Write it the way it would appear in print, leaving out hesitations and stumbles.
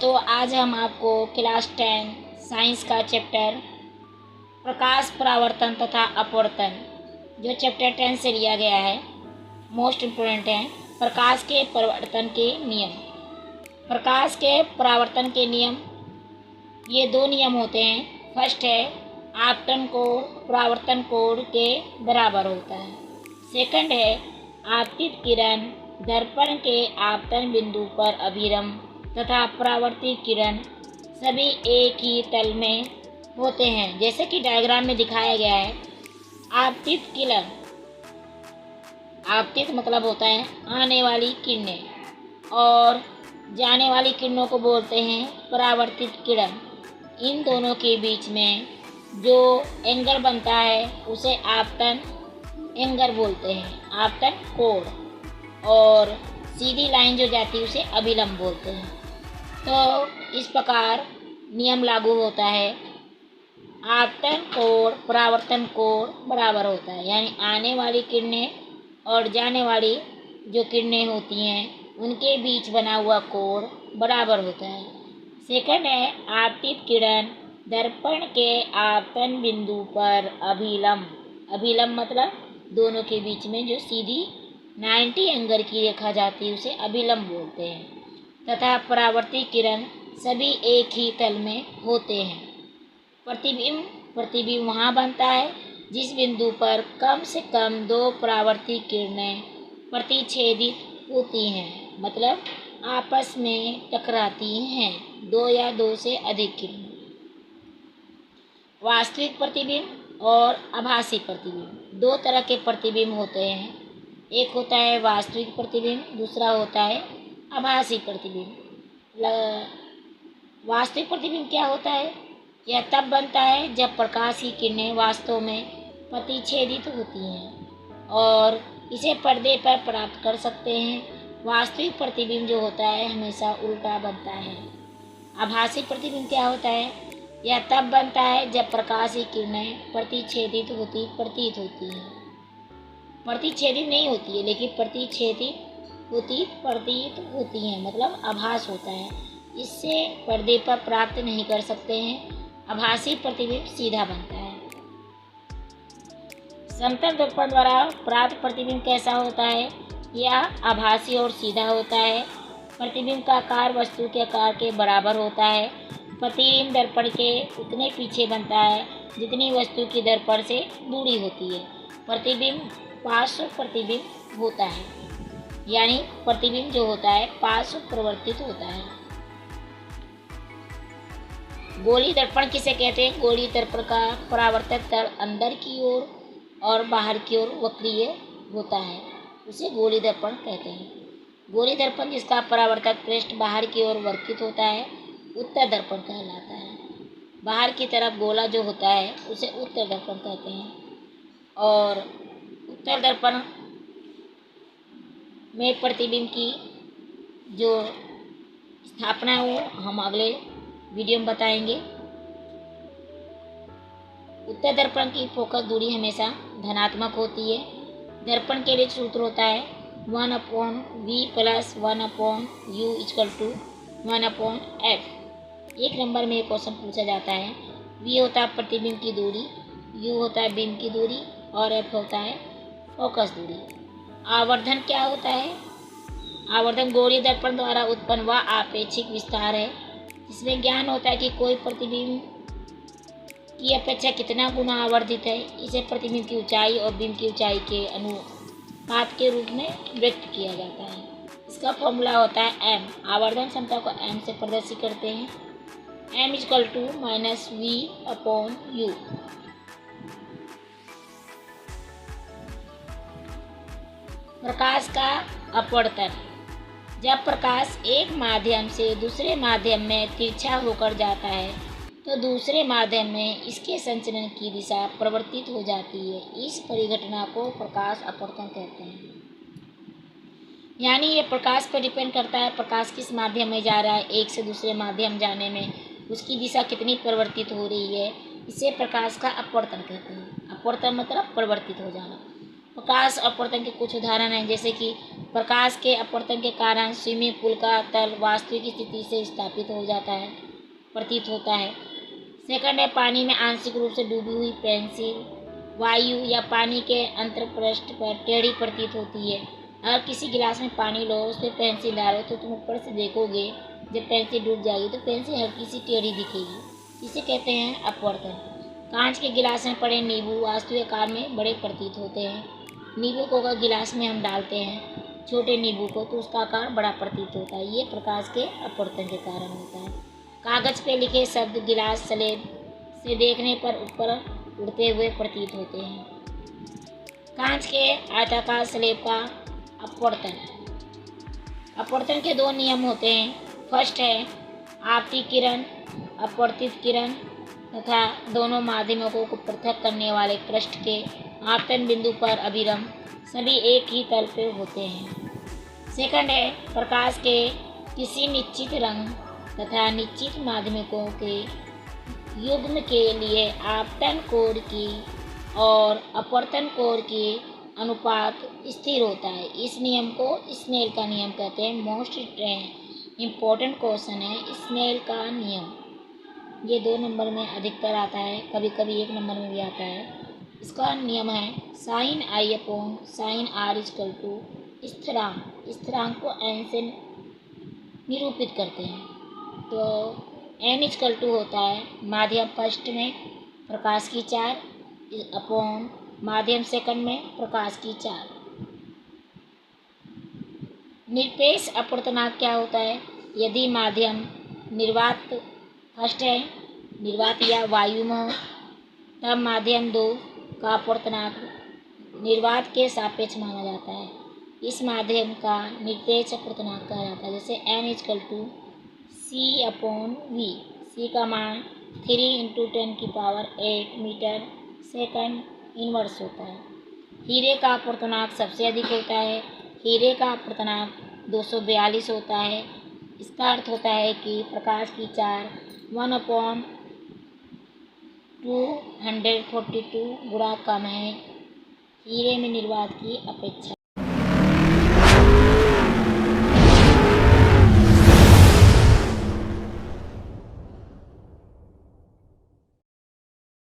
दोस्तों, आज हम आपको क्लास 10 साइंस का चैप्टर प्रकाश परावर्तन तथा अपवर्तन, जो चैप्टर 10 से लिया गया है, मोस्ट इम्पोर्टेंट है। प्रकाश के परावर्तन के नियम। प्रकाश के परावर्तन के नियम, ये दो नियम होते हैं। फर्स्ट है आपतन कोण परावर्तन कोण के बराबर होता है। सेकंड है आपतित किरण दर्पण के आपतन बिंदु पर अभिलंब तथा परावर्तित किरण सभी एक ही तल में होते हैं। जैसे कि डायग्राम में दिखाया गया है, आपतित किरण, आपतित मतलब होता है आने वाली किरणें, और जाने वाली किरणों को बोलते हैं परावर्तित किरण। इन दोनों के बीच में जो एंगल बनता है उसे आपतन एंगल बोलते हैं, आपतन कोण, और सीधी लाइन जो जाती है उसे अभिलंब बोलते हैं। तो इस प्रकार नियम लागू होता है, आपतन कोण परावर्तन कोण बराबर होता है, यानी आने वाली किरणें और जाने वाली जो किरणें होती हैं उनके बीच बना हुआ कोण बराबर होता है। सेकंड है आपतित किरण दर्पण के आपतन बिंदु पर अभिलंब। अभिलंब मतलब दोनों के बीच में जो सीधी 90 एंगल की रेखा जाती है उसे अभिलंब बोलते हैं। तथा परावर्तित किरण सभी एक ही तल में होते हैं। प्रतिबिंब वहाँ बनता है जिस बिंदु पर कम से कम दो परावर्तित किरणें प्रतिच्छेदित होती हैं, मतलब आपस में टकराती हैं, दो या दो से अधिक किरणें। वास्तविक प्रतिबिंब और आभासी प्रतिबिंब, दो तरह के प्रतिबिंब होते हैं। एक होता है वास्तविक प्रतिबिंब, दूसरा होता है आभासी प्रतिबिंब। वास्तविक प्रतिबिंब क्या होता है? यह तब बनता है जब प्रकाश की किरणें वास्तव में प्रतिच्छेदित होती हैं और इसे पर्दे पर प्राप्त कर सकते हैं। वास्तविक प्रतिबिंब जो होता है हमेशा उल्टा बनता है। आभासी प्रतिबिंब क्या होता है? यह तब बनता है जब प्रकाश की किरणें प्रतिच्छेदित होती प्रतीत होती हैं, प्रतिच्छेदित नहीं होती है लेकिन प्रतिच्छेदित प्रतीत होती हैं, मतलब आभास होता है। इससे पर्दे पर प्राप्त नहीं कर सकते हैं। आभासी प्रतिबिंब सीधा बनता है। समतल दर्पण द्वारा प्राप्त प्रतिबिंब कैसा होता है? यह आभासी और सीधा होता है। प्रतिबिंब का आकार वस्तु के आकार के बराबर होता है। प्रतिबिंब दर्पण के उतने पीछे बनता है जितनी वस्तु की दर्पण से दूरी होती है। प्रतिबिंब पार्श्व प्रतिबिंब होता है, यानी प्रतिबिंब जो होता है पार्श्व प्रवर्तित होता है। गोलीय दर्पण किसे कहते हैं? गोलीय दर्पण का परावर्तक तल अंदर की ओर और बाहर की ओर वक्रीय होता है, उसे गोलीय दर्पण कहते हैं। गोलीय दर्पण जिसका परावर्तक पृष्ठ बाहर की ओर वर्तित होता है उत्तर दर्पण कहलाता है। बाहर की तरफ गोला जो होता है उसे उत्तर दर्पण कहते हैं। और उत्तर दर्पण में प्रतिबिंब की जो स्थापना है वो हम अगले वीडियो में बताएंगे। उत्तर दर्पण की फोकस दूरी हमेशा धनात्मक होती है। दर्पण के लिए सूत्र होता है 1/v + 1/u = 1/f। एक नंबर में क्वेश्चन पूछा जाता है। v होता है प्रतिबिंब की दूरी, u होता है बिंब की दूरी और f होता है फोकस दूरी। आवर्धन क्या होता है? आवर्धन गोलीय दर्पण द्वारा उत्पन्न वह आपेक्षिक विस्तार है जिसमें ज्ञान होता है कि कोई प्रतिबिंब की अपेक्षा कितना गुना आवर्धित है। इसे प्रतिबिंब की ऊंचाई और बिंब की ऊंचाई के अनुपात के रूप में व्यक्त किया जाता है। इसका फॉर्मूला होता है m। आवर्धन क्षमता को m से प्रदर्शित करते हैं, m = -v/u। प्रकाश का अपवर्तन, जब प्रकाश एक माध्यम से दूसरे माध्यम में तिरछा होकर जाता है तो दूसरे माध्यम में इसके संचरण की दिशा परिवर्तित हो जाती है। इस परिघटना को प्रकाश अपवर्तन कहते हैं। यानी ये प्रकाश पर डिपेंड करता है, प्रकाश किस माध्यम में जा रहा है, एक से दूसरे माध्यम जाने में उसकी दिशा कितनी परिवर्तित हो रही है, इसे प्रकाश का अपवर्तन कहते हैं। अपवर्तन मतलब परिवर्तित हो जाना। प्रकाश अपवर्तन के कुछ उदाहरण हैं, जैसे कि प्रकाश के अपवर्तन के कारण स्विमिंग पूल का तल वास्तविक स्थिति से स्थापित हो जाता है, प्रतीत होता है। सेकंड है, पानी में आंशिक रूप से डूबी हुई पेंसिल वायु या पानी के अंतरपृष्ठ पर टेढ़ी प्रतीत होती है। अगर किसी गिलास में पानी लो, उसमें पेंसिल डालो तो तुम ऊपर से देखोगे, जब पेंसिल डूब जाएगी तो पेंसिल हल्की सी टेढ़ी दिखेगी। इसे कहते हैं अपवर्तन। कांच के गिलास में पड़े नींबू वास्तविक आकार में बड़े प्रतीत होते हैं। नींबू को अगर गिलास में हम डालते हैं, छोटे नींबू को, तो उसका आकार बड़ा प्रतीत होता है। ये प्रकाश के अपवर्तन के कारण होता है। कागज पे लिखे शब्द गिलास स्लेब से देखने पर ऊपर उड़ते हुए प्रतीत होते हैं। कांच के आयताकार स्लेब का अपवर्तन। अपवर्तन के दो नियम होते हैं। फर्स्ट है आपतित किरण, अपवर्तित किरण तथा दोनों माध्यमों को पृथक करने वाले पृष्ठ के आपतन बिंदु पर अभिरम सभी एक ही तल पे होते हैं। सेकंड है प्रकाश के किसी निश्चित रंग तथा निश्चित माध्यमिकों के युग्म के लिए आपतन कोण की और अपवर्तन कोण की अनुपात स्थिर होता है। इस नियम को स्नेल का नियम कहते हैं। मोस्ट इम्पोर्टेंट क्वेश्चन है स्नेल का नियम। ये 2 नंबर में अधिकतर आता है, कभी कभी 1 नंबर में भी आता है। इसका नियम है sine i upon sine r equal to स्थिरांक। स्थिरांक को एन से निरूपित करते हैं। तो एन इक्वल टू होता है माध्यम फर्स्ट में प्रकाश की 4 अपॉन माध्यम सेकंड में प्रकाश की 4। निरपेक्ष अपवर्तनांक क्या होता है? यदि माध्यम निर्वात फर्स्ट है, निर्वात या वायु में हो, तब माध्यम 2 का अपवर्तनांक निर्वात के सापेक्ष माना जाता है। इस माध्यम का निरपेक्ष अपवर्तनांक कहा जाता है। जैसे N equal to C upon V. C का मान 3 × 10⁸ मीटर सेकंड इनवर्स होता है। हीरे का अपवर्तनांक सबसे अधिक होता है। हीरे का अपवर्तनांक 242 होता है। इसका अर्थ होता है कि प्रकाश की 4 1/242 गुणा कम है हीरे में निर्वात की अपेक्षा।